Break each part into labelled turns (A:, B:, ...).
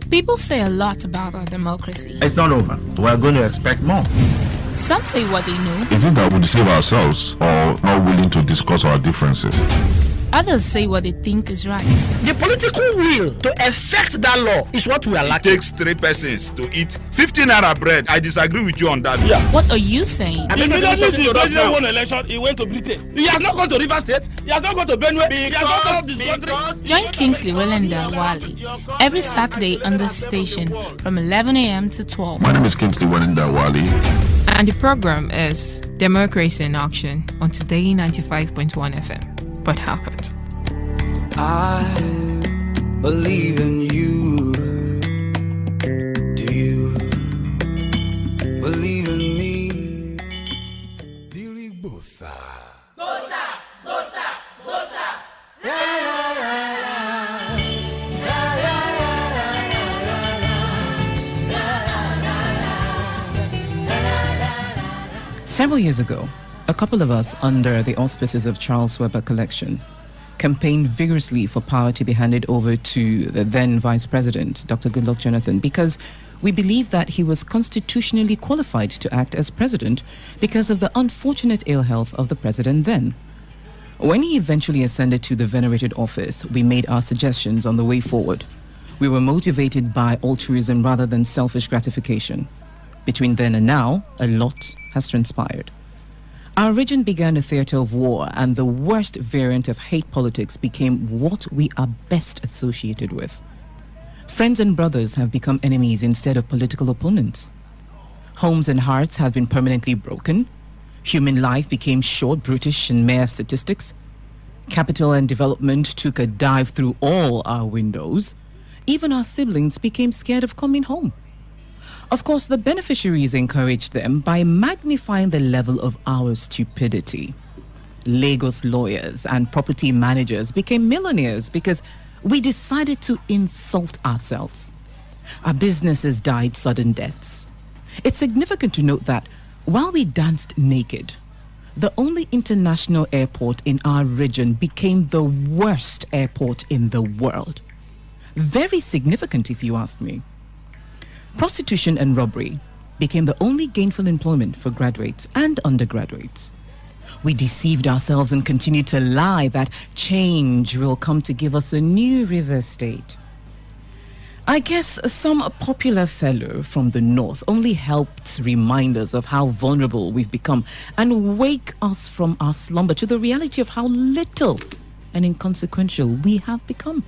A: People say a lot about our democracy.
B: It's not over. We're going to expect more.
A: Some say what they know.
C: Is it that we deceive ourselves or not willing to discuss our differences?
A: Others say what they think is right.
D: The political will to effect that law is what we are lacking.
E: It takes 3 persons to eat 15 naira bread. I disagree with you on that.
D: Yeah.
A: What are you saying?
D: Immediately the president won election, he went to Britain. He has not gone to River State. He has not gone to Benue. He has not gone to this country.
A: Join Kingsley Welenda Wali every Saturday on this station from 11 a.m. to 12.
C: My name is Kingsley Welenda Wali.
F: And the program is Democracy in Action on Today 95.1 FM. But Harcourt.
G: I believe in you. Do you believe in me? Dili Bosa. Bosa, Bosa, Bosa. La, la, la, la. La, la,
H: la, la, la. Several years ago, a couple of us, under the auspices of Charles Weber Collection, campaigned vigorously for power to be handed over to the then Vice President, Dr. Goodluck Jonathan, because we believed that he was constitutionally qualified to act as president because of the unfortunate ill health of the president then. When he eventually ascended to the venerated office, we made our suggestions on the way forward. We were motivated by altruism rather than selfish gratification. Between then and now, a lot has transpired. Our region began a theater of war, and the worst variant of hate politics became what we are best associated with. Friends and brothers have become enemies instead of political opponents. Homes and hearts have been permanently broken. Human life became short, brutish, and mere statistics. Capital and development took a dive through all our windows. Even our siblings became scared of coming home. Of course, the beneficiaries encouraged them by magnifying the level of our stupidity. Lagos lawyers and property managers became millionaires because we decided to insult ourselves. Our businesses died sudden deaths. It's significant to note that while we danced naked, the only international airport in our region became the worst airport in the world. Very significant, if you ask me. Prostitution and robbery became the only gainful employment for graduates and undergraduates. We deceived ourselves and continued to lie that change will come to give us a new river state. I guess some popular fellow from the north only helped remind us of how vulnerable we've become and wake us from our slumber to the reality of how little and inconsequential we have become.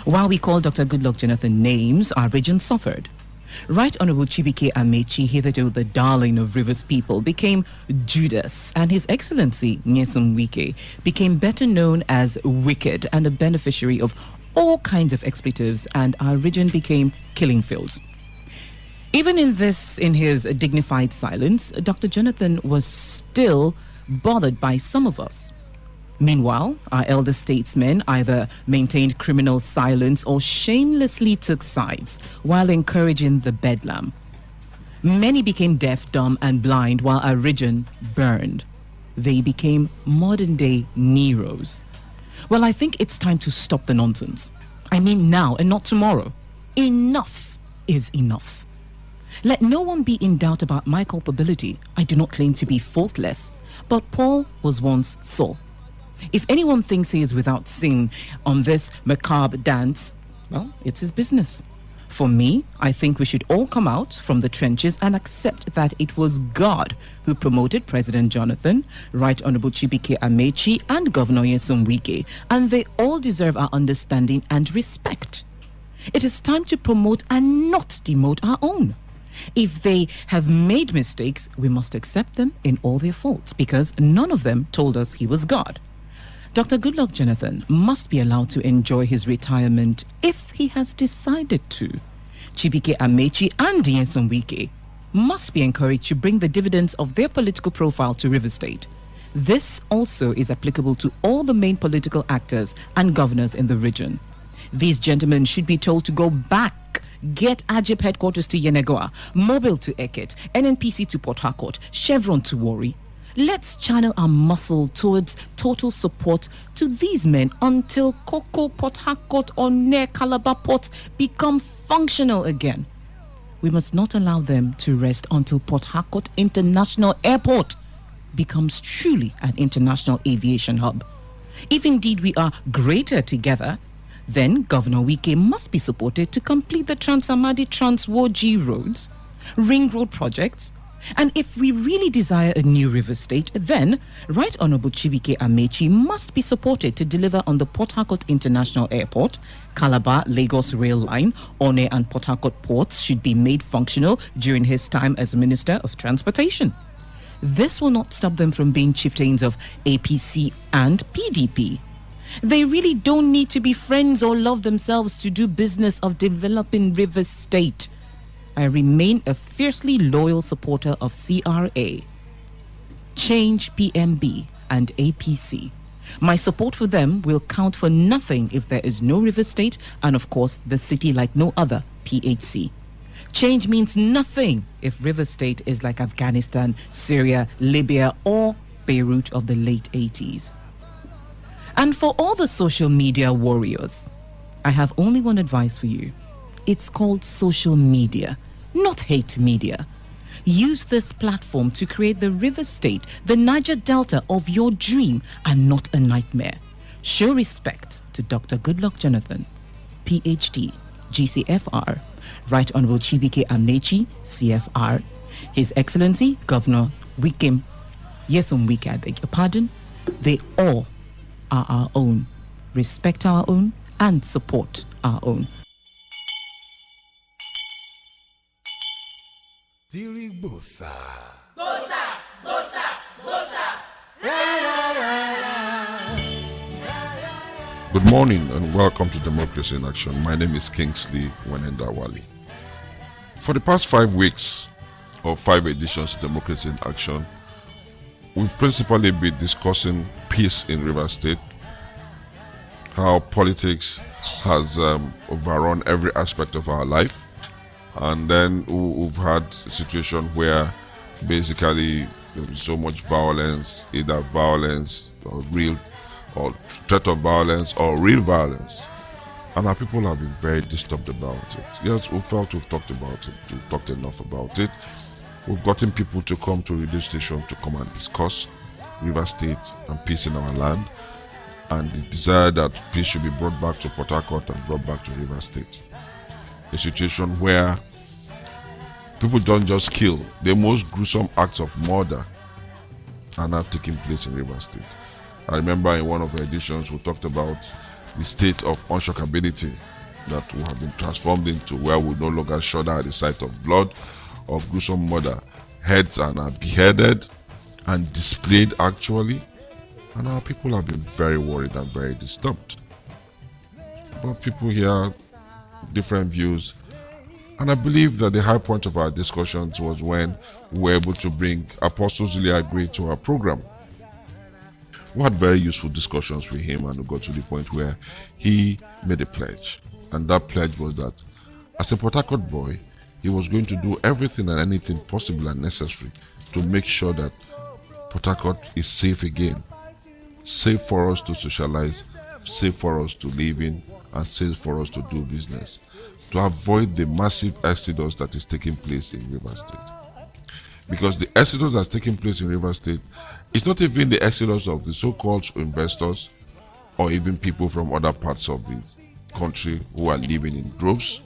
H: While we called Dr. Goodluck Jonathan names, our region suffered. Right Honorable Chibuike Amaechi, hitherto the darling of Rivers people, became Judas, and His Excellency Nyesom Wike became better known as Wicked and a beneficiary of all kinds of expletives, and our region became killing fields. Even in his dignified silence, Dr. Jonathan was still bothered by some of us. Meanwhile, our elder statesmen either maintained criminal silence or shamelessly took sides while encouraging the bedlam. Many became deaf, dumb, and blind while our region burned. They became modern-day Neros. Well, I think it's time to stop the nonsense. I mean now and not tomorrow. Enough is enough. Let no one be in doubt about my culpability. I do not claim to be faultless, but Paul was once Saul. If anyone thinks he is without sin on this macabre dance, well, it's his business. For me, I think we should all come out from the trenches and accept that it was God who promoted President Jonathan, Right Honorable Chibuike Amaechi, and Governor Nyesom Wike, and they all deserve our understanding and respect. It is time to promote and not demote our own. If they have made mistakes, we must accept them in all their faults, because none of them told us he was God. Dr. Goodluck Jonathan must be allowed to enjoy his retirement if he has decided to. Chibuike Amaechi and Nyesom Wike must be encouraged to bring the dividends of their political profile to River State. This also is applicable to all the main political actors and governors in the region. These gentlemen should be told to go back, get AGIP headquarters to Yenagoa, Mobile to Eket, NNPC to Port Harcourt, Chevron to Warri. Let's channel our muscle towards total support to these men until Koko, Port Harcourt, or near Calabar Port become functional again. We must not allow them to rest until Port Harcourt International Airport becomes truly an international aviation hub. If indeed we are greater together, then Governor Wike must be supported to complete the Trans-Amadi Trans-Woji roads, ring road projects. And if we really desire a new river state, then Right Honourable Chibuike Amechi must be supported to deliver on the Port Harcourt International Airport. Calabar Lagos Rail Line, One and Port Harcourt ports should be made functional during his time as Minister of Transportation. This will not stop them from being chieftains of APC and PDP. They really don't need to be friends or love themselves to do business of developing River State. I remain a fiercely loyal supporter of CRA, Change PMB, and APC. My support for them will count for nothing if there is no River State and, of course, the city like no other, PHC. Change means nothing if River State is like Afghanistan, Syria, Libya, or Beirut of the late 80s. And for all the social media warriors, I have only one advice for you. It's called social media, not hate media. Use this platform to create the River State, the Niger Delta of your dream and not a nightmare. Show respect to Dr. Goodluck Jonathan, PhD, GCFR, Right Honourable Chibuike Amechi, CFR, His Excellency Governor Wike, Nyesom Wike, I beg your pardon. They all are our own. Respect our own and support our own.
G: Diri Bosa.
C: Good morning and welcome to Democracy in Action. My name is Kingsley Wenenda Wali. For the past 5 weeks, or 5 editions of Democracy in Action, we've principally been discussing peace in Rivers State, how politics has overrun every aspect of our life, and then we've had a situation where basically there's been so much violence, either violence or real or threat of violence or real violence, and our people have been very disturbed about it. Yes, we felt we've talked about it, we've talked enough about it. We've gotten people to come to radio station to come and discuss River State and peace in our land, and the desire that peace should be brought back to Port Harcourt and brought back to River State. A situation where people don't just kill, the most gruesome acts of murder are now taking place in River State. I remember in one of the editions we talked about the state of unshockability that we have been transformed into, where we no longer shudder at the sight of blood, of gruesome murder. Heads are now beheaded and displayed actually, and our people have been very worried and very disturbed. But people hear different views, and I believe that the high point of our discussions was when we were able to bring Apostle Zili Agri to our program. We had very useful discussions with him, and we got to the point where he made a pledge, and that pledge was that as a Port Harcourt boy, he was going to do everything and anything possible and necessary to make sure that Port Harcourt is safe again, safe for us to socialize, safe for us to live in, and safe for us to do business, to avoid the massive exodus that is taking place in River State. Because the exodus that's taking place in River State is not even the exodus of the so-called investors or even people from other parts of the country who are living in droves,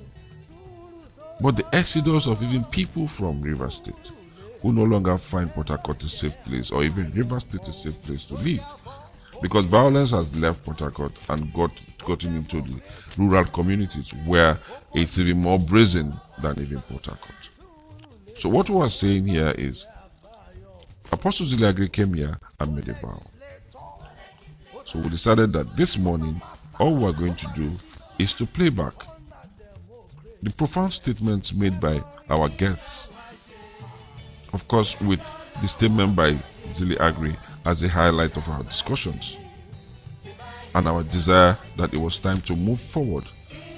C: but the exodus of even people from River State who no longer find Port Harcourt a safe place, or even River State a safe place to live. Because violence has left Port Harcourt and gotten into the rural communities where it's even more brazen than even Port Harcourt. So what we are saying here is, Apostle Zili Agri came here and made a vow. So we decided that this morning, all we are going to do is to play back the profound statements made by our guests. Of course, with the statement by Zili Agri as a highlight of our discussions, and our desire that it was time to move forward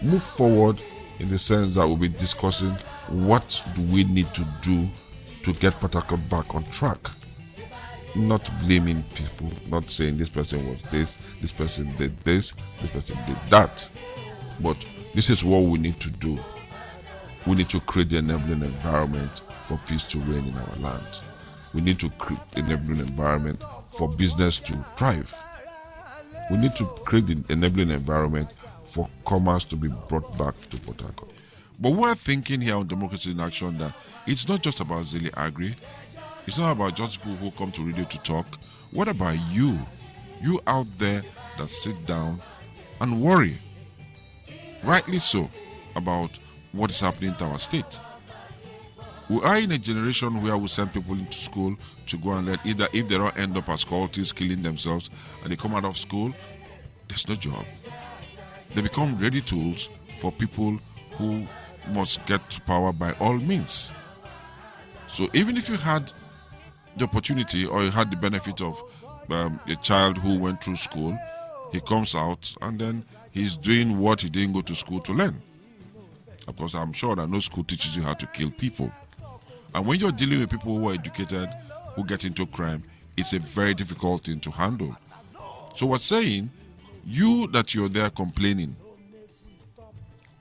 C: in the sense that we'll be discussing what do we need to do to get Port Harcourt back on track. not blaming people, not saying this person was this person did this person did that. But this is what we need to do. We need to create the enabling environment for peace to reign in our land. We need to create the enabling environment for business to thrive. We need to create the enabling environment for commerce to be brought back to Port Harcourt. But we're thinking here on Democracy in Action that it's not just about Zille Agri. It's not about just people who come to radio to talk. What about you? You out there that sit down and worry, rightly so, about what is happening to our state. We are in a generation where we send people into school to go and let, either if they don't end up as cultists killing themselves and they come out of school, there's no job. They become ready tools for people who must get to power by all means. So even if you had the opportunity or you had the benefit of a child who went through school, he comes out and then he's doing what he didn't go to school to learn. Of course, I'm sure that no school teaches you how to kill people. And when you're dealing with people who are educated, who get into crime, it's a very difficult thing to handle. So we're saying, you that you're there complaining,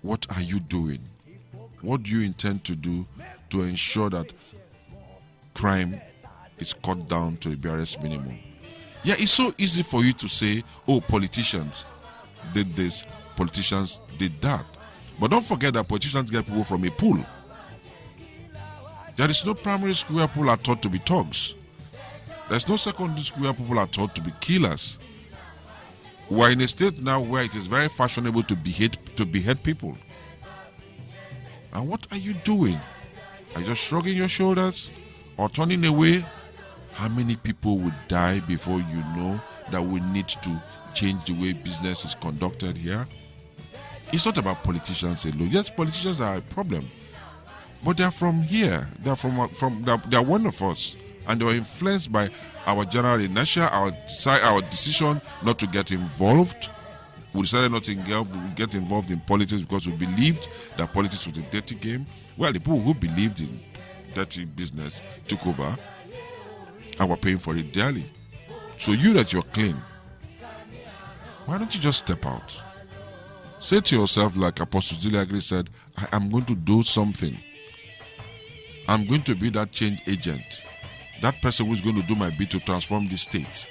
C: what are you doing? What do you intend to do to ensure that crime is cut down to the barest minimum? Yeah, it's so easy for you to say, oh, politicians did this, politicians did that. But don't forget that politicians get people from a pool. There is no primary school where people are taught to be thugs. There's no secondary school where people are taught to be killers. We're in a state now where it is very fashionable to behead people. And what are you doing? Are you just shrugging your shoulders or turning away? How many people would die before you know that we need to change the way business is conducted here? It's not about politicians alone. Yes, politicians are a problem, but they're from here. They're they're one of us, and they were influenced by our general inertia, our decision not to get involved. We decided not to get involved in politics because we believed that politics was a dirty game. Well, the people who believed in dirty business took over and were paying for it dearly. So you that you're clean, why don't you just step out? Say to yourself, like Apostle Zille Agri said, I am going to do something. I'm going to be that change agent, that person who's going to do my bit to transform this state.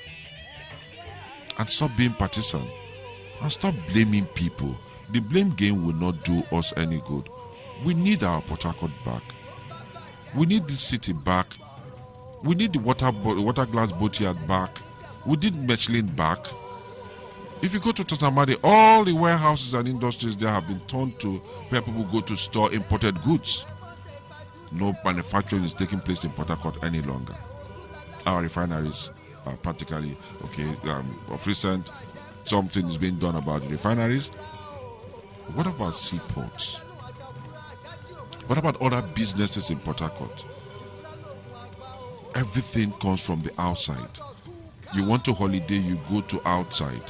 C: And stop being partisan. And stop blaming people. The blame game will not do us any good. We need our Port Harcourt back. We need this city back. We need the water glass boatyard back. We need Michelin back. If you go to Tatamadi, all the warehouses and industries there have been turned to where people go to store imported goods. No manufacturing is taking place in Port Harcourt any longer. Our refineries are practically, of recent, something is being done about the refineries. What about seaports? What about other businesses in Port Harcourt? Everything comes from the outside. You want to holiday, you go to outside.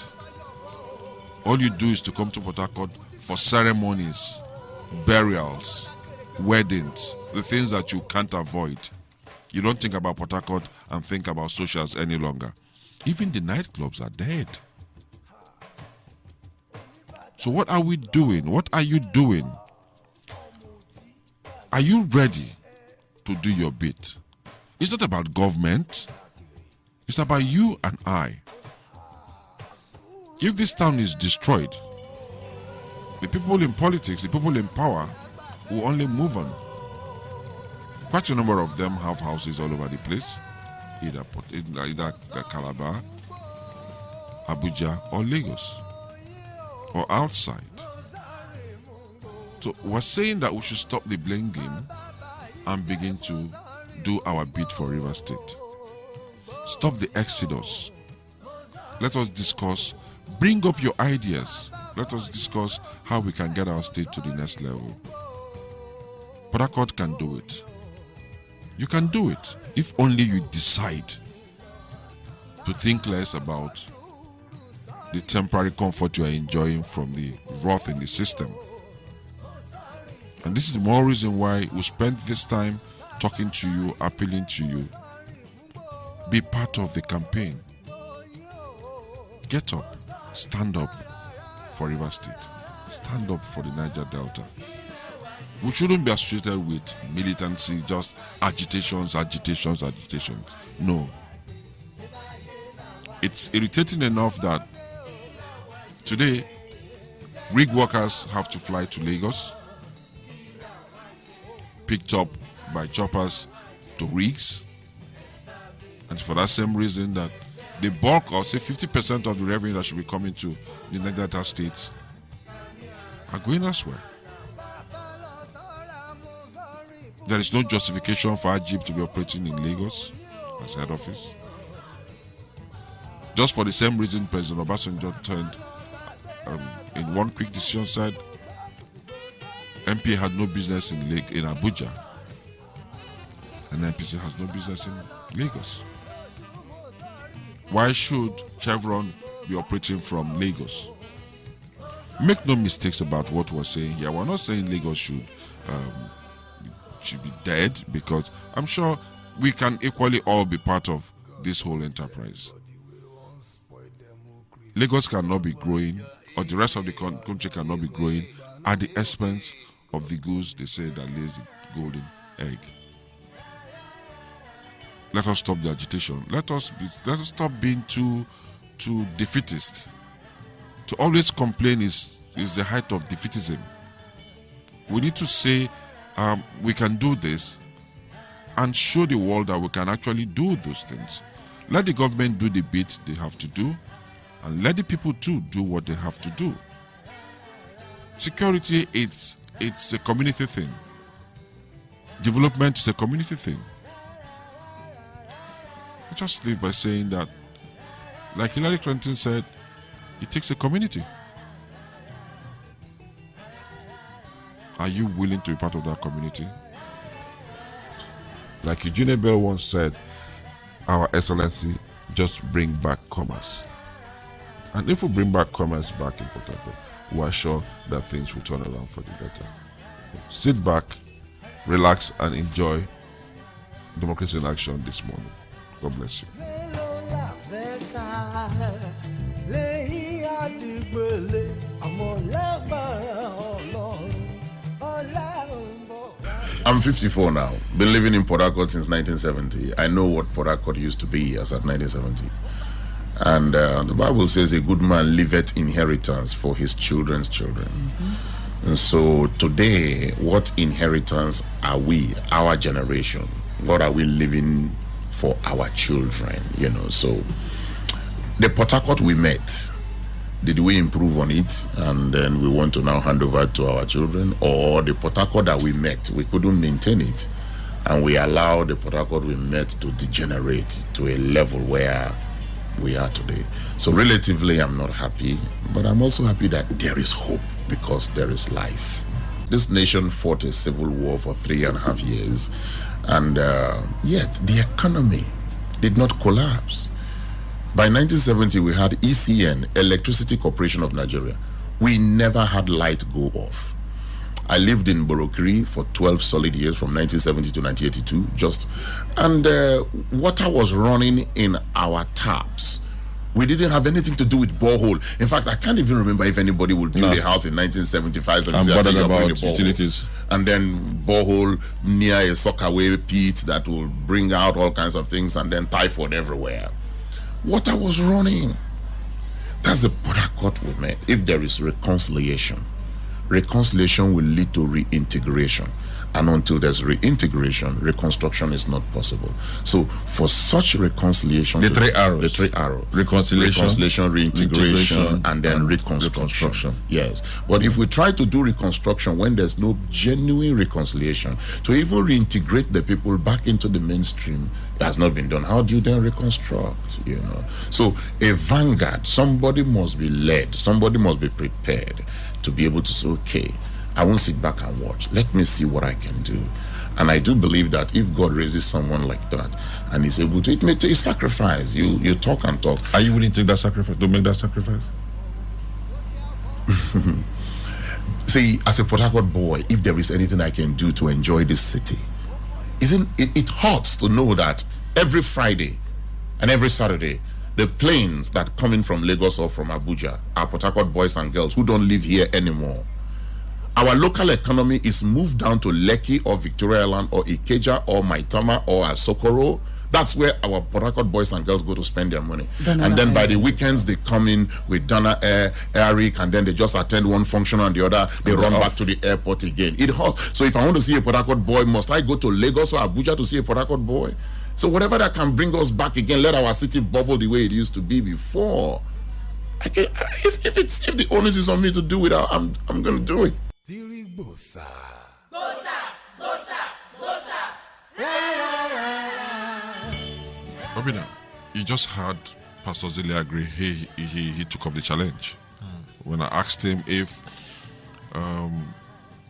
C: All you do is to come to Port Harcourt for ceremonies, burials, weddings, the things that you can't avoid. You don't think about Port Harcourt and think about socials any longer. Even the nightclubs are dead. So what are we doing? What are you doing? Are you ready to do your bit? It's not about government. It's about you and I. If this town is destroyed, the people in politics, the people in power will only move on. Quite a number of them have houses all over the place, either Calabar, Abuja, or Lagos, or outside. So we're saying that we should stop the blame game and begin to do our bit for River State. Stop the exodus. Let us discuss. Bring up your ideas. Let us discuss how we can get our state to the next level. Port Harcourt can do it. You can do it if only you decide to think less about the temporary comfort you are enjoying from the wrath in the system. And this is the more reason why we spent this time talking to you, appealing to you. be part of the campaign. Get up, stand up for River State, stand up for the Niger Delta. We shouldn't be associated with militancy, just agitations. No. It's irritating enough that today, rig workers have to fly to Lagos, picked up by choppers to rigs, and for that same reason that the bulk, or say 50% of the revenue that should be coming to the Niger Delta states are going elsewhere. There is no justification for Ajib to be operating in Lagos as head office. Just for the same reason President Obasanjo turned in one quick decision said MP had no business in Abuja, and NPC has no business in Lagos. Why should Chevron be operating from Lagos? Make no mistakes about what we're saying here. We're not saying Lagos should be dead, because I'm sure we can equally all be part of this whole enterprise. Lagos cannot be growing, or the rest of the country cannot be growing at the expense of the goose they say that lays the golden egg. Let us stop the agitation. Let us stop being too defeatist. To always complain is the height of defeatism. We need to say we can do this and show the world that we can actually do those things. Let the government do the bit they have to do, and let the people too do what they have to do. Security, it's a community thing. Development is a community thing. I just leave by saying that, like Hillary Clinton said, it takes a community. Are you willing to be part of that community? Like Eugene Bell once said, Our Excellency, just bring back commerce. And if we bring back commerce back in Port Harcourt, we are sure that things will turn around for the better. Sit back, relax, and enjoy Democracy in Action this morning. God bless you.
I: I'm 54 now. Been living in Port Harcourt since 1970. I know what Port Harcourt used to be as at 1970. And the Bible says a good man leaveth inheritance for his children's children. Mm-hmm. And so today, what inheritance are we, our generation? What are we leaving for our children? You know, so the Port Harcourt we met, did we improve on it and then we want to now hand over to our children? Or the Port Harcourt that we met, we couldn't maintain it and we allowed the Port Harcourt we met to degenerate to a level where we are today? So relatively, I'm not happy, but I'm also happy that there is hope because there is life. This nation fought a civil war for 3.5 years, and yet the economy did not collapse. By 1970, we had ECN, Electricity Corporation of Nigeria. We never had light go off. I lived in Borokiri for 12 solid years, from 1970 to 1982, and water was running in our taps. We didn't have anything to do with borehole. In fact, I can't even remember if anybody would build a house in 1975.
C: I'm bothered about utilities.
I: And then borehole near a sockaway pit that will bring out all kinds of things, and then typhoid everywhere. Water was running. That's the Port Harcourt we made. If there is reconciliation will lead to reintegration. And until there's reintegration, reconstruction is not possible. So for such reconciliation,
C: the three arrows.
I: Reconciliation, reintegration, and then reconstruction. Yes. But if we try to do reconstruction when there's no genuine reconciliation, to even reintegrate the people back into the mainstream, it has not been done. How do you then reconstruct? You know. So a vanguard, somebody must be led, somebody must be prepared to be able to say, okay, I won't sit back and watch. Let me see what I can do. And I do believe that if God raises someone like that and is able to, it may take sacrifice. You talk and talk.
C: Are you willing to take that sacrifice, to make that sacrifice?
I: See, as a Port Harcourt boy, if there is anything I can do to enjoy this city, it hurts to know that every Friday And every Saturday, the planes that come in from Lagos or from Abuja are Port Harcourt boys and girls who don't live here anymore. Our local economy is moved down to Lekki or Victoria Island or Ikeja or Maitama or Asokoro. That's where our Port Harcourt boys and girls go to spend their money. And then by the weekends, they come in with Dana Air, Airic, and then they just attend one function and the other. They run back to the airport again. It hurts. So if I want to see a Port Harcourt boy, must I go to Lagos or Abuja to see a Port Harcourt boy? So whatever that can bring us back again, let our city bubble the way it used to be before. If the onus is on me to do it, I'm going to do it.
C: Obina, you just heard Pastor Zille agree. He took up the challenge. When I asked him if,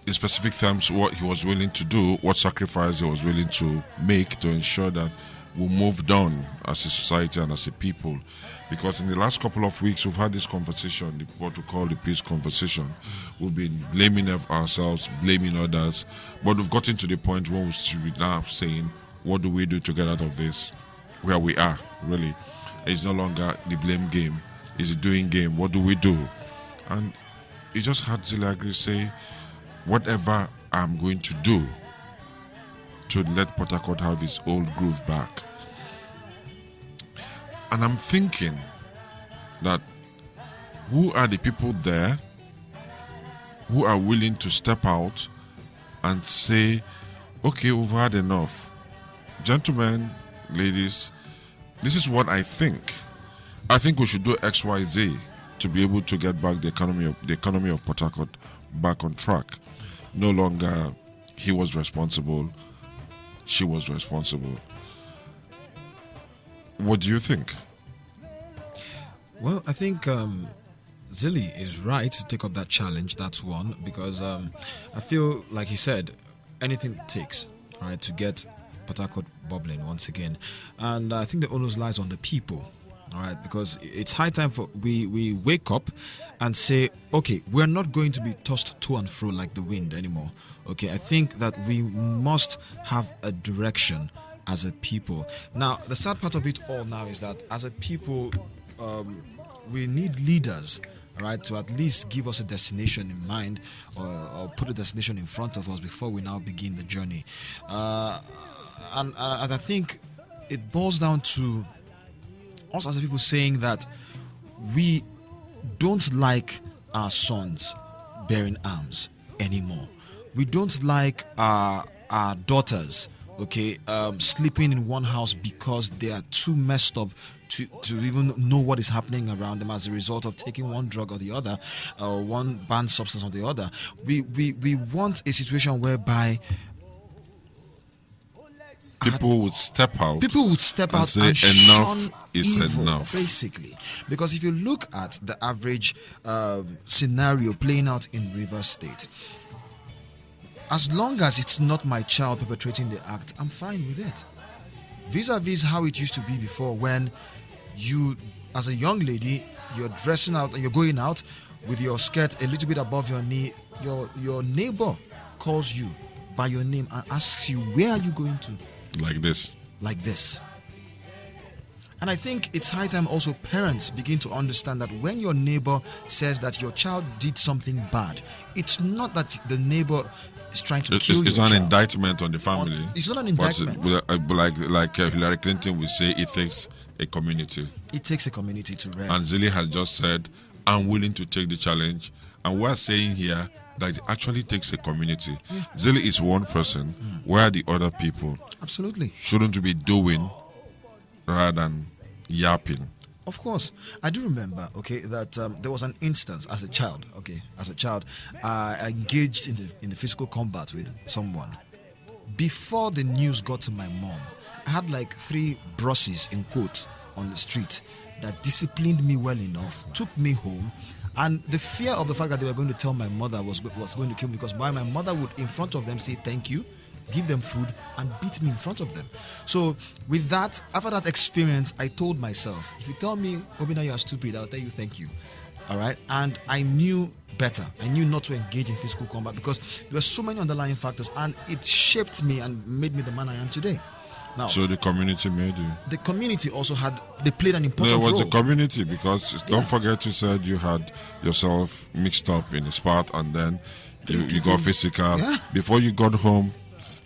C: in specific terms, what he was willing to do, what sacrifice he was willing to make to ensure that we moved on as a society and as a people. Because in the last couple of weeks, we've had this conversation, what we call the peace conversation. We've been blaming ourselves, blaming others, but we've gotten to the point where we're now saying, what do we do to get out of this? Where we are, really. It's no longer the blame game, it's a doing game. What do we do? And you just had Zille Agri say, whatever I'm going to do to let Port Harcourt have its old groove back. And I'm thinking that who are the people there who are willing to step out and say, okay, we've had enough. Gentlemen, ladies, this is what I think. I think we should do XYZ to be able to get back the economy of Port Harcourt back on track. No longer he was responsible, she was responsible. What do you think?
J: Well, I think Zille is right to take up that challenge. That's one, because I feel like he said, anything it takes, right, to get Port Harcourt bubbling once again. And I think the onus lies on the people, all right, because it's high time for we wake up and say, okay, we're not going to be tossed to and fro like the wind anymore. Okay, I think that we must have a direction as a people. Now, the sad part of it all now is that as a people, we need leaders, right, to at least give us a destination in mind, or put a destination in front of us before we now begin the journey. And I think it boils down to us as a people saying that we don't like our sons bearing arms anymore. We don't like our daughters, okay, sleeping in one house because they are too messed up to even know what is happening around them as a result of taking one drug or the other, or one banned substance or the other. We want a situation whereby
C: people would step out.
J: People would step out
C: say
J: and shun
C: enough is
J: evil,
C: enough.
J: basically. Because if you look at the average scenario playing out in Rivers State, as long as it's not my child perpetrating the act, I'm fine with it. Vis-a-vis how it used to be before, when you, as a young lady, you're dressing out and you're going out with your skirt a little bit above your knee, your neighbor calls you by your name and asks you, where are you going to?
C: Like this.
J: Like this. And I think it's high time also parents begin to understand that when your neighbor says that your child did something bad, it's not that the neighbor is trying to kill your
C: It's
J: child.
C: an indictment on the family.
J: It's not an indictment.
C: But like Hillary Clinton would say, it takes a community.
J: It takes a community to rest.
C: And Zille has just said, I'm willing to take the challenge. And we're saying here that it actually takes a community.
J: Yeah.
C: Zille is one person, where the other people
J: Absolutely.
C: shouldn't be doing rather than yapping.
J: Of course, I do remember, okay, that there was an instance as a child, I engaged in the physical combat with someone. Before the news got to my mom, I had like 3 brushes in quote on the street that disciplined me well enough, took me home, and the fear of the fact that they were going to tell my mother was going to kill me, because my mother would in front of them say thank you, give them food, and beat me in front of them. So with that, after that experience, I told myself, if you tell me, Obina, you are stupid, I'll tell you thank you. All right? And I knew better. I knew not to engage in physical combat because there were so many underlying factors, and it shaped me and made me the man I am today. Now,
C: So the community made you.
J: the community also they played an
C: No,
J: important
C: it was
J: role.
C: the community because don't forget you said you had yourself mixed up in a spot and then you got physical.
J: Yeah.
C: Before you got home,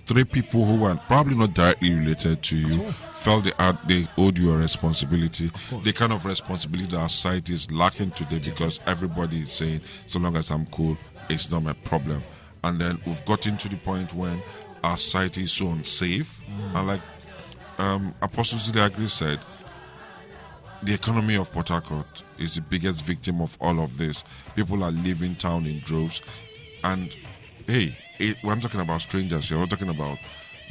C: 3 people who were probably not directly related to you
J: all.
C: felt they owed you a responsibility. The kind of responsibility that our society is lacking today because everybody is saying, so long as I'm cool, it's not my problem. And then we've gotten to the point when our society is so unsafe. And like Apostle Zili Agri said, the economy of Port Harcourt is the biggest victim of all of this. People are leaving town in droves. And hey, we're not talking about strangers here. We're talking about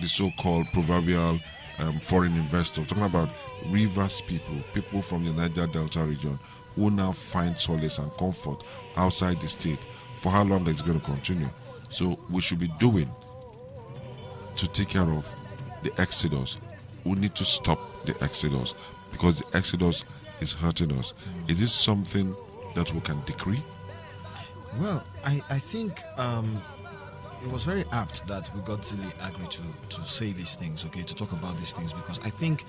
C: the so-called proverbial foreign investors. We're talking about Rivers people from the Niger Delta region who now find solace and comfort outside the state. For how long is it going to continue? So we should be doing to take care of the exodus. We need to stop the exodus because the exodus is hurting us. Is this something that we can decree?
J: Well, I think it was very apt that we got Zili Agri to say these things, okay, to talk about these things, because I think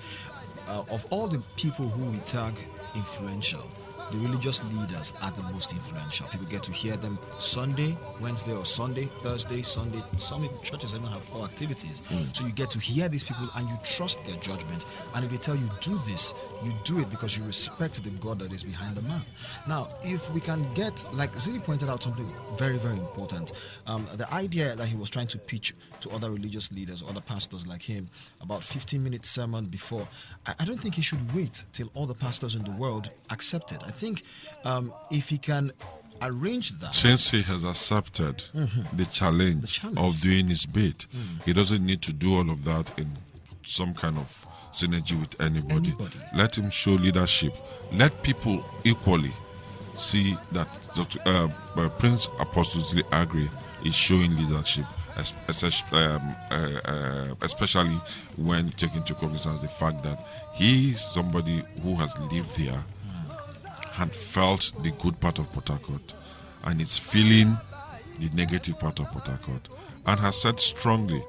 J: of all the people who we tag influential, the religious leaders are the most influential. People get to hear them Sunday, Wednesday, or Sunday, Thursday, Sunday. Some churches even have 4 activities. So you get to hear these people and you trust their judgment. And if they tell you do this, you do it because you respect the God that is behind the man. Now, if we can get, like Zili pointed out something very, very important, the idea that he was trying to pitch to other religious leaders, other pastors like him, about 15-minute sermon before, I don't think he should wait till all the pastors in the world accept it. I think if he can arrange that.
C: Since he has accepted the challenge of doing his bit, he doesn't need to do all of that in some kind of synergy with anybody. Let him show leadership. Let people equally see that Prince Apostle Zili Agri is showing leadership, especially when taking into cognizance the fact that he is somebody who has lived there and felt the good part of Port Harcourt and is feeling the negative part of Port Harcourt and has said strongly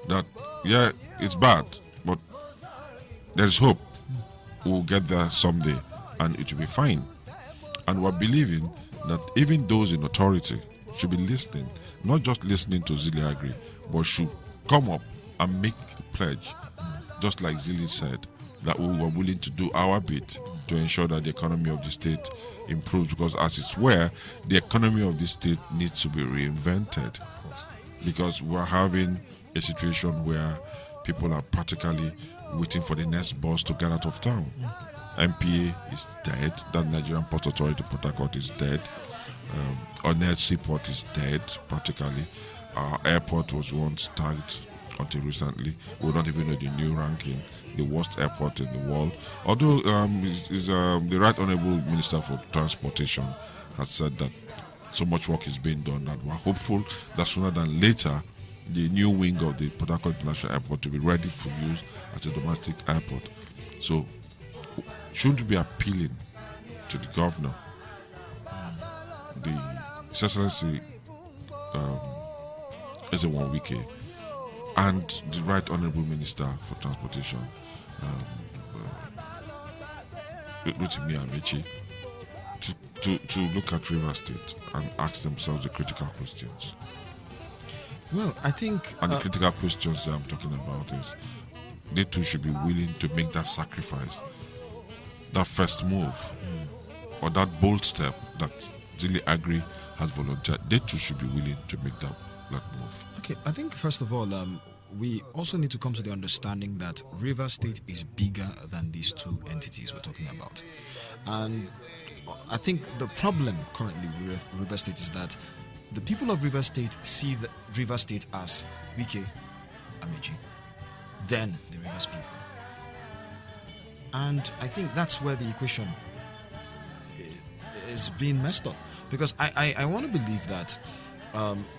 C: that, yeah, it's bad, but there is hope. We'll get there someday and it will be fine. And we're believing that even those in authority should be listening, not just listening to Zili Agri, but should come up and make a pledge, just like Zili said, that we were willing to do our bit to ensure that the economy of the state improves, because as it's where the economy of the state needs to be reinvented, because we're having a situation where people are practically waiting for the next bus to get out of town. MPA is dead. That Nigerian Port Authority Port Harcourt is dead. Onet Seaport is dead practically. Our airport was once tagged until recently. We don't even know the new ranking, the worst airport in the world. Although the Right Honourable Minister for Transportation has said that so much work is being done that we're hopeful that sooner than later the new wing of the Port Harcourt International Airport will be ready for use as a domestic airport. So shouldn't we be appealing to the governor, His Excellency Ezewan Wike, and the Right Honourable Minister for Transportation, Rotimi Amechi, to look at Rivers State and ask themselves the critical questions.
J: Well, I think...
C: And the critical questions that I'm talking about is, they too should be willing to make that sacrifice, that first move, or that bold step that Zili Agri has volunteered. They too should be willing to make that move.
J: Okay, I think first of all, we also need to come to the understanding that Rivers State is bigger than these two entities we're talking about. And I think the problem currently with Rivers State is that the people of Rivers State see the Rivers State as Wike, Amechi, then the Rivers people. And I think that's where the equation is being messed up. Because I want to believe that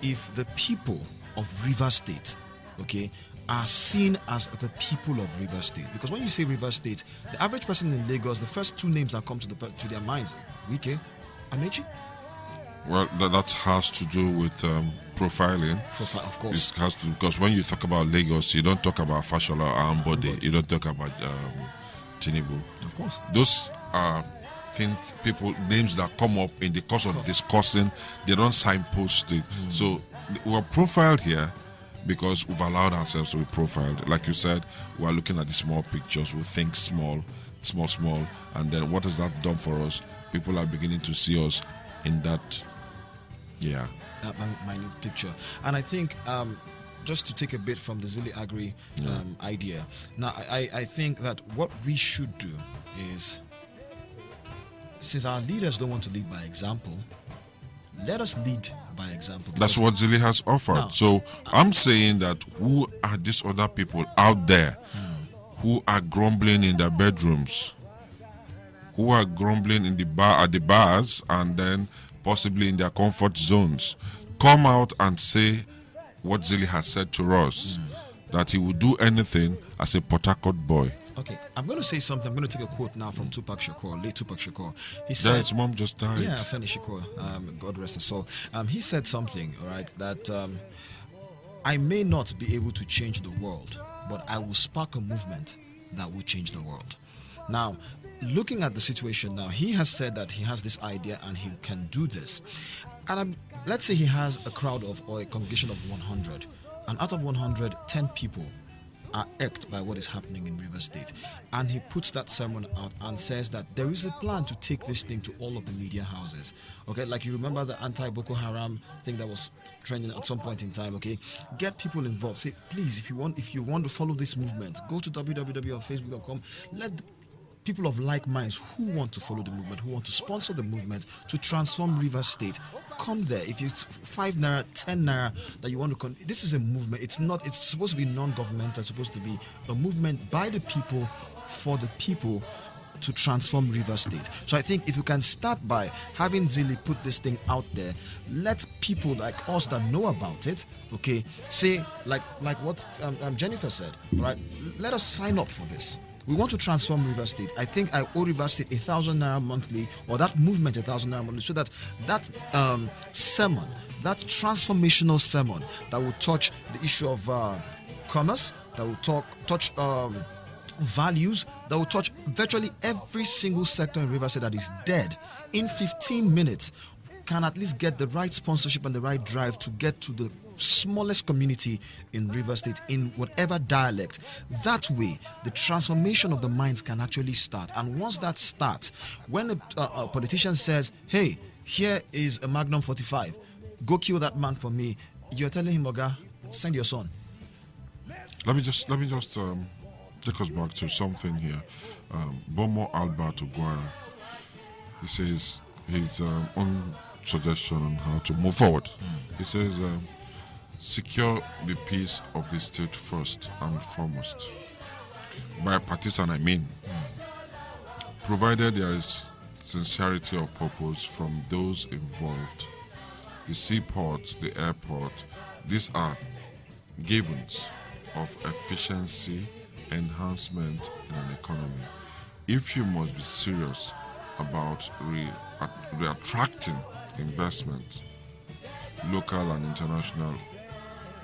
J: if the people of Rivers State, okay, are seen as the people of Rivers State, because when you say Rivers State, the average person in Lagos, the first two names that come to their minds, Wike, Amechi.
C: Well, that has to do with profiling.
J: Profile, of course.
C: It has to, because when you talk about Lagos, you don't talk about Fashola or Ambode. You don't talk about Tinubu.
J: Of course.
C: Those are things, names that come up in the course of discussing. They don't signpost it. So we're profiled here because we've allowed ourselves to be profiled. Like you said, we're looking at the small pictures. We think small, and then what has that done for us? People are beginning to see us in that,
J: that minute picture. And I think just to take a bit from the Zili Agri idea, now I think that what we should do is, since our leaders don't want to lead by example, let us lead by example.
C: That's what Zili has offered.
J: Now,
C: so I'm saying that who are these other people out there who are grumbling in their bedrooms, who are grumbling in the at the bars, and then possibly in their comfort zones? Come out and say what Zili has said to us, that he would do anything as a Port Harcourt boy.
J: Okay, I'm going to say something. I'm going to take a quote now from Tupac Shakur, late Tupac Shakur. He said,
C: his mom just died.
J: Yeah, Feni Shakur, God rest his soul. He said something, all right, that I may not be able to change the world, but I will spark a movement that will change the world. Now, looking at the situation now, he has said that he has this idea and he can do this. And let's say he has a crowd of, or a congregation of 100, and out of 100, 10 people are irked by what is happening in River State, and he puts that sermon out and says that there is a plan to take this thing to all of the media houses. Okay, like you remember the anti-Boko Haram thing that was trending at some point in time. Okay, get people involved. Say, please, if you want to follow this movement, go to www.facebook.com. Let people of like minds who want to follow the movement, who want to sponsor the movement to transform River State, come there. If you 5 naira, 10 naira that you want to this is a movement. It's supposed to be non-governmental. It's supposed to be a movement by the people for the people to transform River State. So I think if you can start by having Zili put this thing out there, let people like us that know about it, okay, say like what Jennifer said, right? Let us sign up for this. We want to transform River State. I think I owe River State 1,000 naira monthly, or that movement 1,000 naira monthly, so that sermon, that transformational sermon that will touch the issue of commerce, that will touch values, that will touch virtually every single sector in River State that is dead, in 15 minutes, can at least get the right sponsorship and the right drive to get to the smallest community in River State in whatever dialect. That way, the transformation of the minds can actually start. And once that starts, when a politician says, hey, here is a Magnum 45, go kill that man for me, you're telling him, Oga, send your son.
C: Let me just take us back to something here. Bomo Alberto Guara, he says his own suggestion on how to move forward. He says, secure the peace of the state first and foremost. By partisan, I mean, provided there is sincerity of purpose from those involved. The seaport, the airport, these are givens of efficiency, enhancement in an economy. If you must be serious about re-attracting investment, local and international,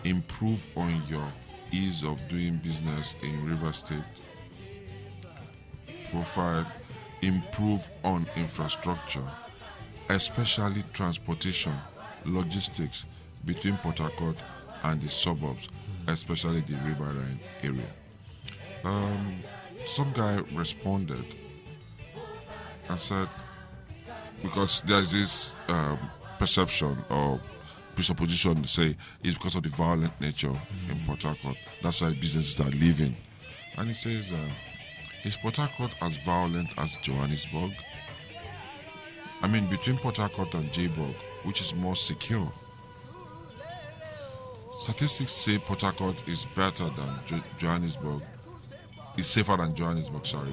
C: improve on your ease of doing business in River State, profile, improve on infrastructure, especially transportation, logistics between Port Harcourt and the suburbs, especially the riverine area. Some guy responded and said, because there's this perception or presupposition to say it's because of the violent nature in Port Harcourt. That's why businesses are leaving. And he says, is Port Harcourt as violent as Johannesburg? I mean, between Port Harcourt and Joburg, which is more secure? Statistics say Port Harcourt is better than Johannesburg. It's safer than Johannesburg, sorry.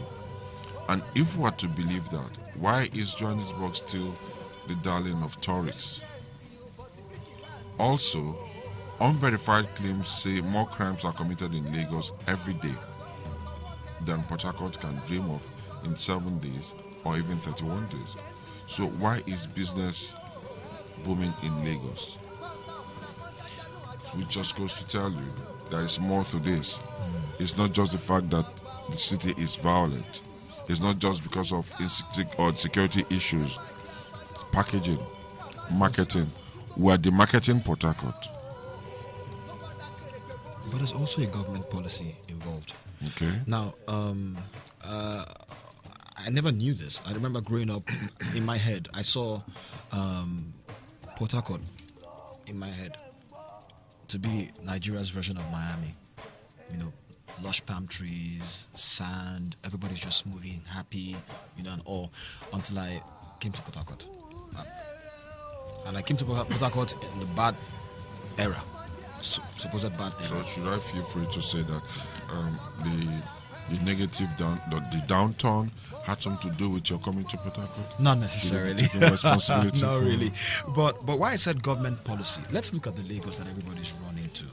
C: And if we are to believe that, why is Johannesburg still the darling of tourists? Also, unverified claims say more crimes are committed in Lagos every day than Port Harcourt can dream of in 7 days or even 31 days. So why is business booming in Lagos? which just goes to tell you there is more to this. It's not just the fact that the city is violent. It's not just because of security issues. It's packaging, marketing. We are demarketing Port Harcourt.
J: But there's also a government policy involved.
C: Okay.
J: Now, I never knew this. I remember growing up, in my head, I saw Port Harcourt in my head to be Nigeria's version of Miami. You know, lush palm trees, sand, everybody's just moving, happy, you know, and all, until I came to Port Harcourt. And I came to Port Harcourt in the bad era, supposed bad era.
C: So should I feel free to say that the negative the downtown had something to do with your coming to Port Harcourt?
J: Not necessarily.
C: Taking responsibility
J: Not
C: for
J: really. But why I said government policy, let's look at the Lagos that everybody's running to.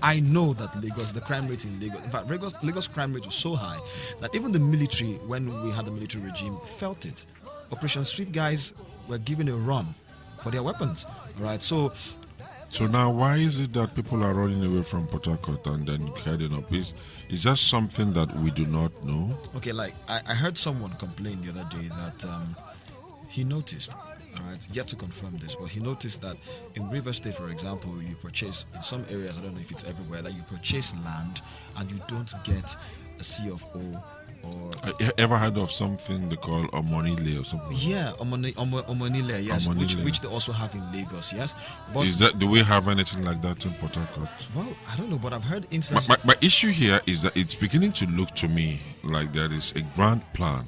J: I know that Lagos, the crime rate in Lagos, in fact, Lagos crime rate was so high that even the military, when we had the military regime, felt it. Operation Sweep guys were given a run for their weapons. All right, so
C: now why is it that people are running away from Port Harcourt and then heading up? Is that something that we do not know?
J: Okay, like I heard someone complain the other day that he noticed, all right, yet to confirm this, but he noticed that in River State, for example, you purchase, in some areas, I don't know if it's everywhere, that you purchase land and you don't get a C of O. Or
C: ever heard of something they call Omonile or something?
J: Yeah, Omonile, yes, which they also have in Lagos, yes. But
C: do we have anything like that in Port Harcourt?
J: Well, I don't know, but I've heard instances.
C: My issue here is that it's beginning to look to me like there is a grand plan.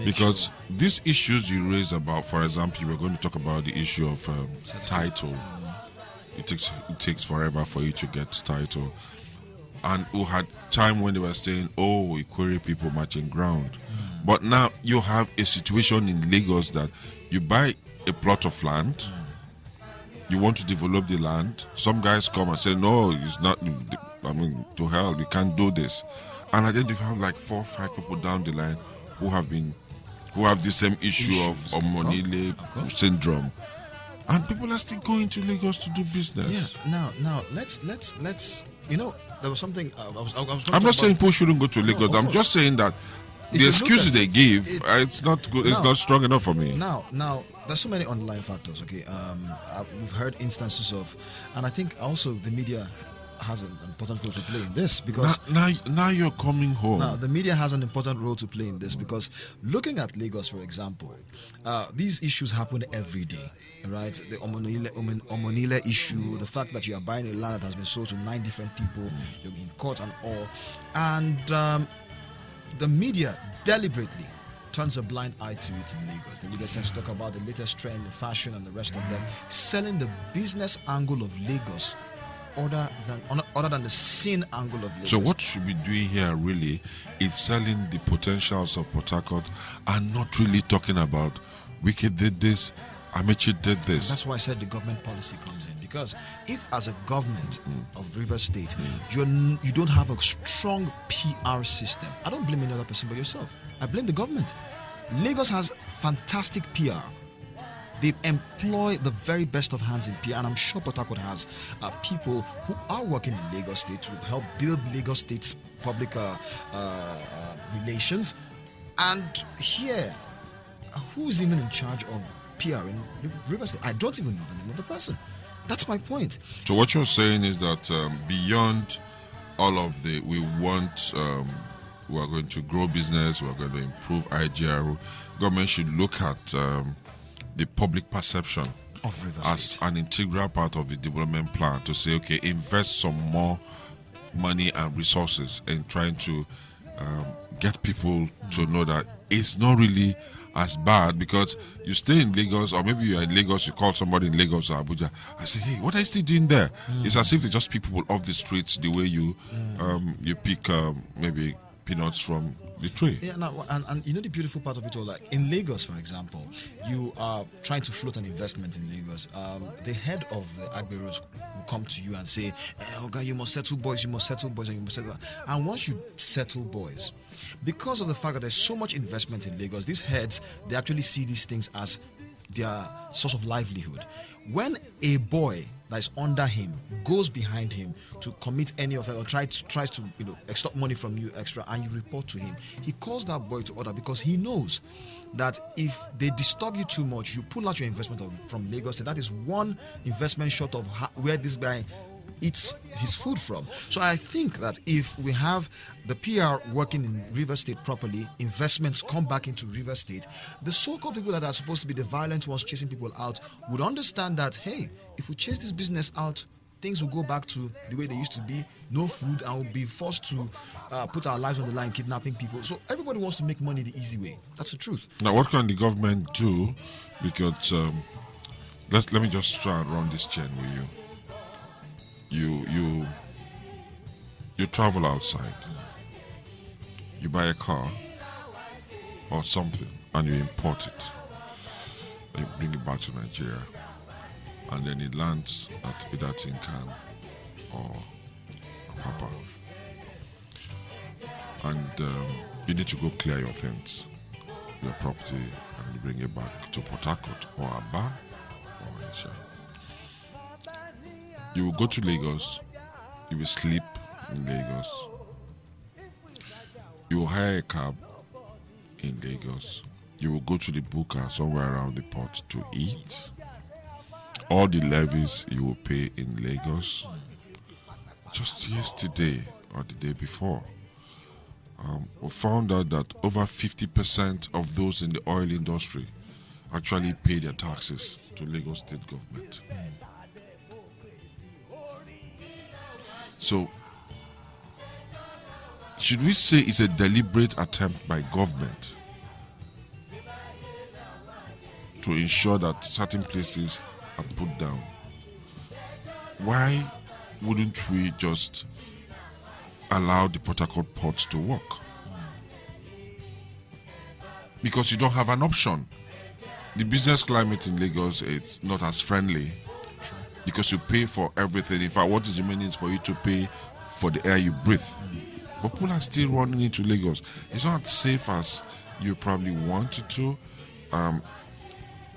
C: Because these issues you raise about, for example, we're going to talk about the issue of title. It takes forever for you to get title. And we had time when they were saying, oh, Ikwere people marching ground. But now you have a situation in Lagos that you buy a plot of land, you want to develop the land. Some guys come and say, no, it's not, I mean, to hell, we can't do this. And I think you have like 4 or 5 people down the line who have the same issue of Omonile syndrome. And people are still going to Lagos to do business.
J: Yeah, now let's you know, there was something I was
C: I'm not saying people shouldn't go to Lagos. I'm just saying that the excuses they give, it's not good. It's not strong enough for me.
J: Now, there's so many underlying factors. Okay, we've heard instances of, and I think also the media has an important role to play in this, because
C: now you're coming home.
J: Now the media has an important role to play in this, because looking at Lagos, for example, these issues happen every day, right? The Omonile issue, the fact that you are buying a land that has been sold to 9 different people, you're in court and all, and the media deliberately turns a blind eye to it in Lagos. The media tends to talk about the latest trend in fashion and the rest of them, selling the business angle of Lagos other than the sin angle of Lagos.
C: So what should be doing here really is selling the potentials of Port Harcourt and not really talking about Wike did this, Amaechi did this.
J: And that's why I said the government policy comes in, because if as a government of River State you don't have a strong PR system, I don't blame any other person but yourself. I blame the government. Lagos has fantastic PR. They employ the very best of hands in PR, and I'm sure Port Harcourt has people who are working in Lagos State to help build Lagos State's public relations. And here, who's even in charge of PR in River State? I don't even know the name of the person. That's my point.
C: So what you're saying is that beyond all of we are going to grow business, we're going to improve IGR, government should look at the public perception
J: of River
C: as
J: State
C: an integral part of the development plan, to say, okay, invest some more money and resources in trying to get people to know that it's not really as bad, because you stay in Lagos, or maybe you're in Lagos, you call somebody in Lagos or Abuja, I say, hey, what are you still doing there? It's as if they just pick people off the streets the way you pick maybe peanuts from the tree.
J: Yeah, and you know the beautiful part of it all, like in Lagos, for example, you are trying to float an investment in Lagos. The head of the Agberos will come to you and say, oh God, you must settle boys, and you must settle. And once you settle boys, because of the fact that there's so much investment in Lagos, these heads, they actually see these things as their source of livelihood. When a boy that is under him goes behind him to commit any of it or tries to extort money from you extra, and you report to him, he calls that boy to order because he knows that if they disturb you too much, you pull out your investment from Lagos, and that is one investment short of where this guy eats his food from. So I think that if we have the PR working in Rivers State properly, investments come back into Rivers State, the so-called people that are supposed to be the violent ones chasing people out would understand that, hey, if we chase this business out, things will go back to the way they used to be, no food, and we'll be forced to put our lives on the line, kidnapping people. So everybody wants to make money the easy way. That's the truth.
C: Now, what can the government do? Because let me just try and run this chain with you. You travel outside, you buy a car or something, and you import it, and you bring it back to Nigeria, and then it lands at either Tinkan or Apapa, and you need to go clear your things, your property, and you bring it back to Port Harcourt or Aba or Asia. You will go to Lagos, you will sleep in Lagos, you will hire a cab in Lagos, you will go to the buka somewhere around the port to eat. All the levies you will pay in Lagos. Just yesterday or the day before, we found out that over 50% of those in the oil industry actually pay their taxes to Lagos state government. So, should we say it's a deliberate attempt by government to ensure that certain places are put down? Why wouldn't we just allow the Port Harcourt ports to work? Because you don't have an option. The business climate in Lagos is not as friendly. Because you pay for everything. In fact, what is remaining is for you to pay for the air you breathe. But people are still running into Lagos. It's not as safe as you probably wanted to.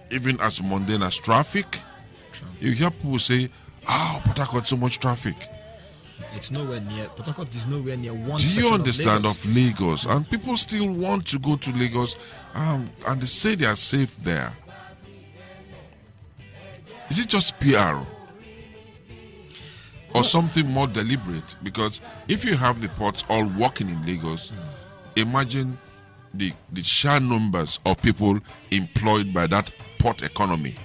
C: Even as mundane as traffic. You hear people say, Port Harcourt, so much traffic.
J: It's nowhere near. Port Harcourt is nowhere near one.
C: Do you understand of Lagos? And people still want to go to Lagos, and they say they are safe there. Is it just PR? Or something more deliberate? Because if you have the ports all working in Lagos, imagine the sheer numbers of people employed by that port economy.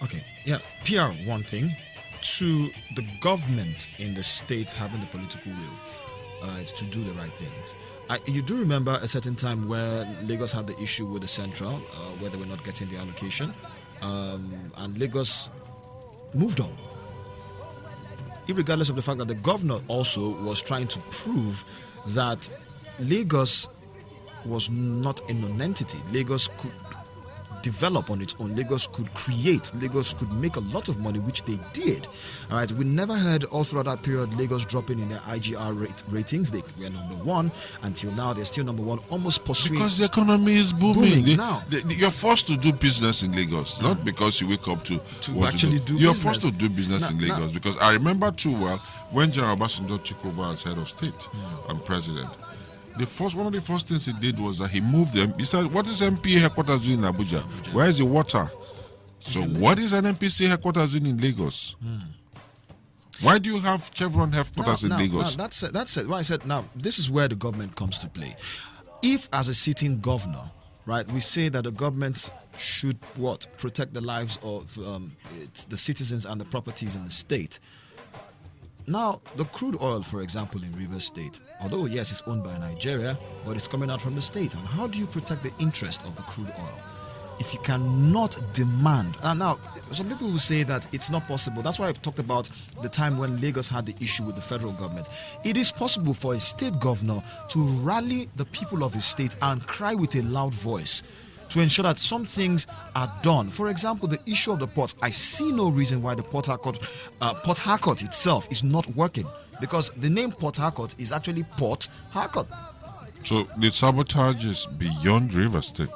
J: Okay, yeah, PR one thing. To the government in the state having the political will to do the right things. You do remember a certain time where Lagos had the issue with the Central, where they were not getting the allocation, and Lagos moved on. Regardless of the fact that the governor also was trying to prove that Lagos was not a non-entity. Lagos could develop on its own. Lagos could create. Lagos could make a lot of money, which they did. All right, we never heard all throughout that period Lagos dropping in their IGR ratings. They were number one. Until now, they're still number one, almost pursuing.
C: Because the economy is booming.
J: Now.
C: You're forced to do business in Lagos, not because you wake up to
J: actually do
C: You're
J: business.
C: forced to do business in Lagos because I remember too well when General Obasanjo took over as head of state and president. One of the first things he did was that he moved them. He said, "What is MPA headquarters doing in Abuja? Where is the water? So what is an MPC headquarters doing in Lagos? Why do you have Chevron headquarters in Lagos?"
J: That's it. Why I said now this is where the government comes to play. If as a sitting governor, right, we say that the government should protect the lives of the citizens and the properties in the state. Now, the crude oil, for example, in Rivers State, although yes, it's owned by Nigeria, but it's coming out from the state. And how do you protect the interest of the crude oil if you cannot demand? And now, some people will say that it's not possible. That's why I talked about the time when Lagos had the issue with the federal government. It is possible for a state governor to rally the people of his state and cry with a loud voice to ensure that some things are done. For example, the issue of the ports. I see no reason why the Port Harcourt itself is not working, because the name Port Harcourt is actually Port Harcourt.
C: So the sabotage is beyond Rivers State.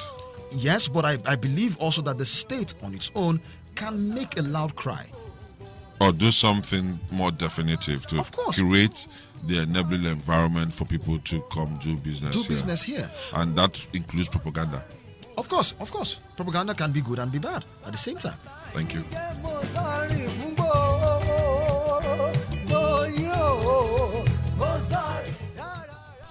J: Yes, but I believe also that the state on its own can make a loud cry.
C: Or do something more definitive to
J: Of course.
C: create the enabling environment for people to come do business here.
J: Business here.
C: And that includes propaganda.
J: Of course. Propaganda can be good and be bad at the same time.
C: Thank you.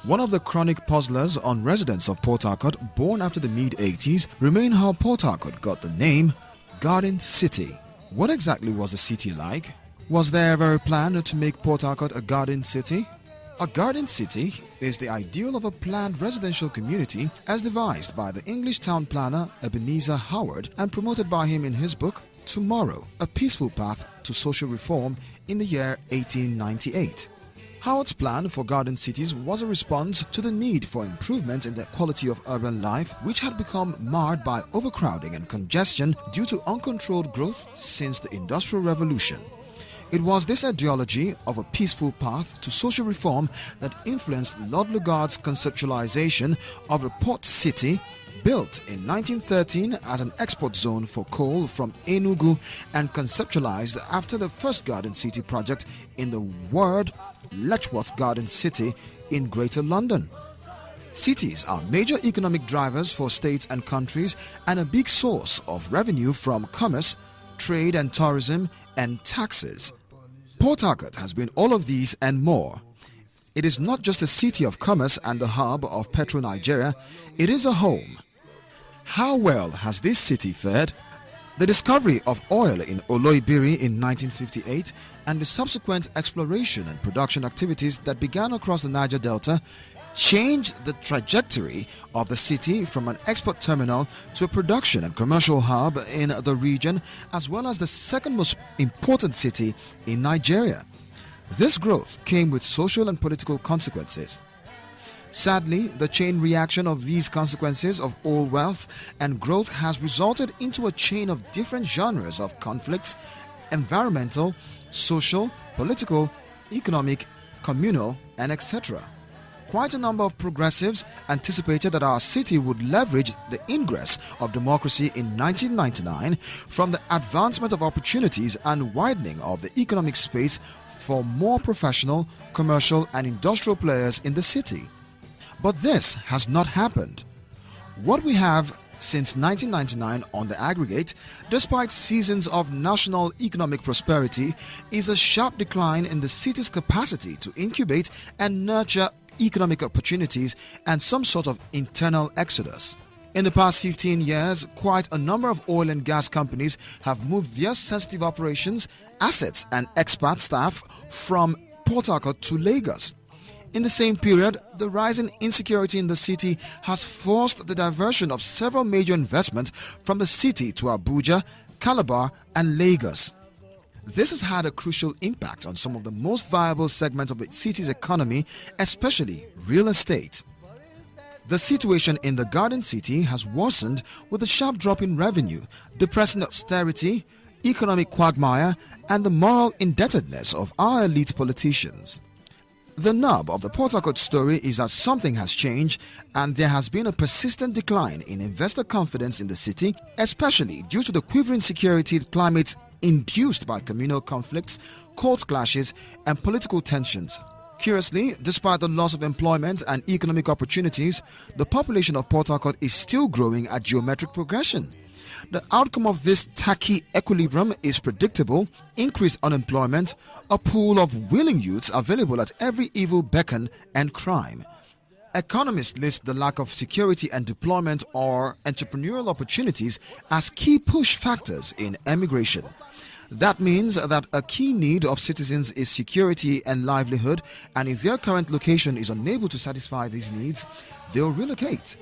J: One of the chronic puzzlers on residents of Port Harcourt born after the mid-80s remain how Port Harcourt got the name Garden City. What exactly was the city like? Was there ever a plan to make Port Harcourt a garden city? A garden city is the ideal of a planned residential community as devised by the English town planner Ebenezer Howard and promoted by him in his book Tomorrow, A Peaceful Path to Social Reform in the year 1898. Howard's plan for garden cities was a response to the need for improvement in the quality of urban life, which had become marred by overcrowding and congestion due to uncontrolled growth since the Industrial Revolution. It was this ideology of a peaceful path to social reform that influenced Lord Lugard's conceptualization of a port city built in 1913 as an export zone for coal from Enugu and conceptualized after the first Garden City project in the word Letchworth Garden City in Greater London. Cities are major economic drivers for states and countries and a big source of revenue from commerce, trade and tourism, and taxes. Port Harcourt has been all of these and more. It is not just a city of commerce and the hub of Petro-Nigeria, it is a home. How well has this city fared? The discovery of oil in Oloibiri in 1958 and the subsequent exploration and production activities that began across the Niger Delta changed the trajectory of the city from an export terminal to a production and commercial hub in the region, as well as the second most important city in Nigeria. This growth came with social and political consequences. Sadly, the chain reaction of these consequences of oil wealth and growth has resulted into a chain of different genres of conflicts: environmental, social, political, economic, communal, and etc. Quite a number of progressives anticipated that our city would leverage the ingress of democracy in 1999 from the advancement of opportunities and widening of the economic space for more professional, commercial, and industrial players in the city. But this has not happened. What we have since 1999 on the aggregate, despite seasons of national economic prosperity, is a sharp decline in the city's capacity to incubate and nurture economic opportunities and some sort of internal exodus. In the past 15 years, quite a number of oil and gas companies have moved their sensitive operations, assets, and expat staff from Port Harcourt to Lagos. In the same period, the rising insecurity in the city has forced the diversion of several major investments from the city to Abuja, Calabar, and Lagos. This has had a crucial impact on some of the most viable segments of the city's economy, especially real estate. The situation in the Garden City has worsened with a sharp drop in revenue, depressing austerity, economic quagmire, and the moral indebtedness of our elite politicians. The nub of the Port Harcourt story is that something has changed and there has been a persistent decline in investor confidence in the city, especially due to the quivering security climate induced by communal conflicts, court clashes, and political tensions. Curiously, despite the loss of employment and economic opportunities, the population of Port Harcourt is still growing at geometric progression. The outcome of this tacky equilibrium is predictable: increased unemployment, a pool of willing youths available at every evil beckon, and crime. Economists list the lack of security and deployment or entrepreneurial opportunities as key push factors in emigration. That means that a key need of citizens is security and livelihood, and if their current location is unable to satisfy these needs, they'll relocate.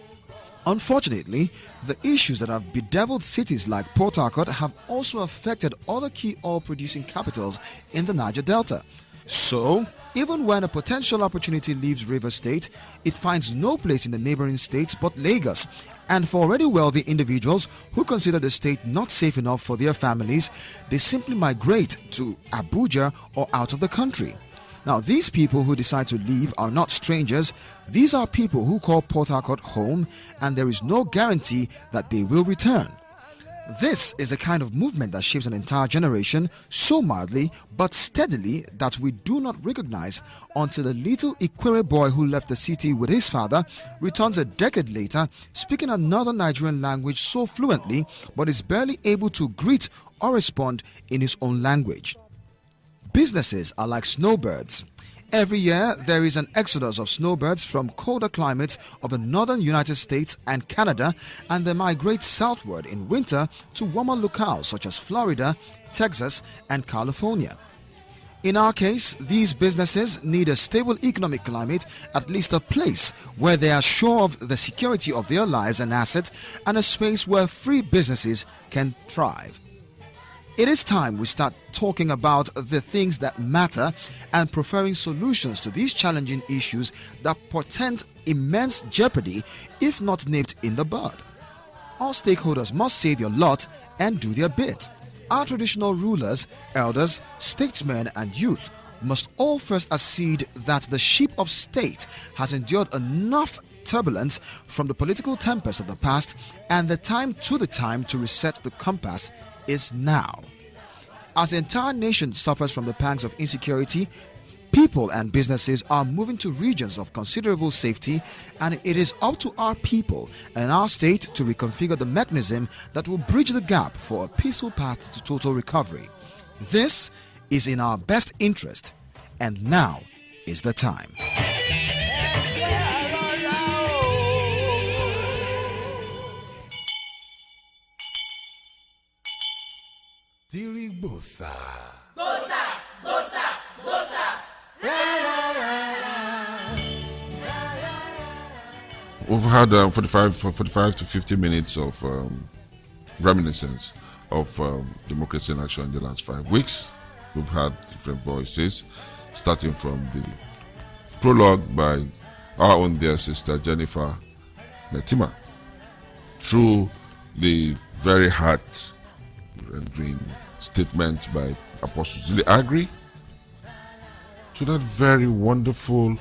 J: Unfortunately, the issues that have bedeviled cities like Port Harcourt have also affected other key oil-producing capitals in the Niger Delta. So, even when a potential opportunity leaves Rivers State, it finds no place in the neighboring states but Lagos. And for already wealthy individuals who consider the state not safe enough for their families, they simply migrate to Abuja or out of the country.
K: Now, these people who decide to leave are not strangers. These are people who call Port Harcourt home, and there is no guarantee that they will return. This is the kind of movement that shapes an entire generation so mildly but steadily that we do not recognize until a little Ikwere boy who left the city with his father returns a decade later speaking another Nigerian language so fluently but is barely able to greet or respond in his own language. Businesses are like snowbirds. Every year, there is an exodus of snowbirds from colder climates of the northern United States and Canada, and they migrate southward in winter to warmer locales such as Florida, Texas, and California. In our case, these businesses need a stable economic climate, at least a place where they are sure of the security of their lives and assets, and a space where free businesses can thrive. It is time we start talking about the things that matter and preferring solutions to these challenging issues that portend immense jeopardy if not nipped in the bud. All stakeholders must say their lot and do their bit. Our traditional rulers, elders, statesmen and youth must all first accede that the ship of state has endured enough turbulence from the political tempest of the past, and the time to reset the compass is now. As the entire nation suffers from the pangs of insecurity, people and businesses are moving to regions of considerable safety, and it is up to our people and our state to reconfigure the mechanism that will bridge the gap for a peaceful path to total recovery. This is in our best interest, and now is the time.
G: Dirigbosa.
L: Bosa, bosa, bosa.
C: We've had 45 to 50 minutes of reminiscence of democracy in action in the last 5 weeks. We've had different voices, starting from the prologue by our own dear sister Jennifer Netima, through the very heart-rending statement by Apostle Zili Agri, to that very wonderful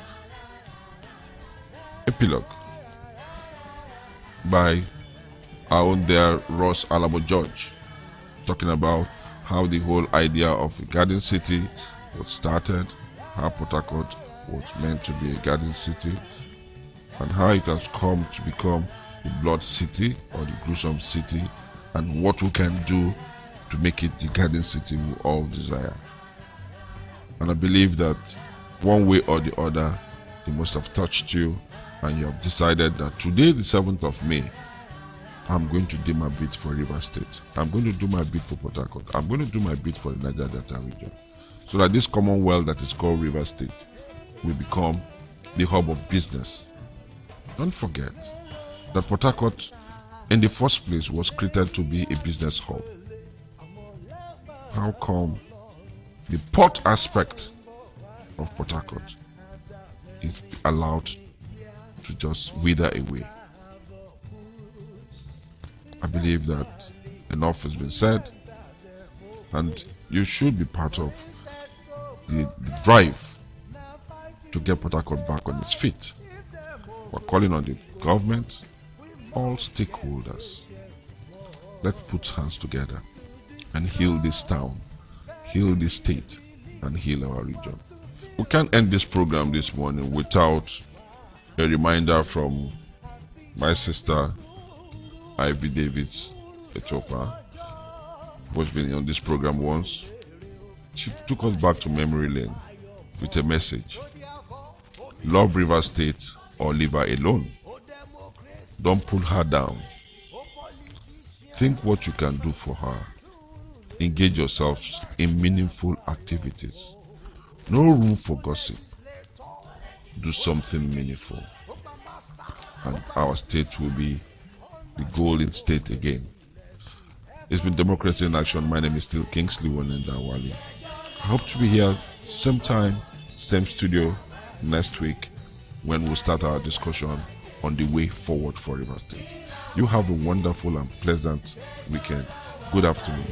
C: epilogue by our own dear Ross Alamo George, talking about how the whole idea of a garden city was started, how Port Harcourt was meant to be a garden city, and how it has come to become the blood city or the gruesome city, and what we can do to make it the garden city we all desire. And I believe that one way or the other, it must have touched you, and you have decided that today, the 7th of May, I'm going to do my bit for River State. I'm going to do my bit for Port Harcourt. I'm going to do my bit for the Niger Delta region, so that this commonwealth that is called River State will become the hub of business. Don't forget that Port Harcourt, in the first place, was created to be a business hub. How come the port aspect of Port Harcourt is allowed to just wither away? I believe that enough has been said, and you should be part of the drive to get Port Harcourt back on its feet. We're calling on the government, all stakeholders. Let's put hands together and heal this town, heal this state, and heal our region. We can't end this program this morning without a reminder from my sister Ivy Davids Etopa, who's been on this program once. She took us back to memory lane with a message: love River State or leave her alone. Don't pull her down. Think what you can do for her. Engage yourselves in meaningful activities. No room for gossip. Do something meaningful, and our state will be the golden state again. It's been Democracy in Action. My name is still Kingsley Wanenda Wali. I hope to be here same time, same studio next week, when we'll start our discussion on the way forward for River State. You have a wonderful and pleasant weekend. Good afternoon.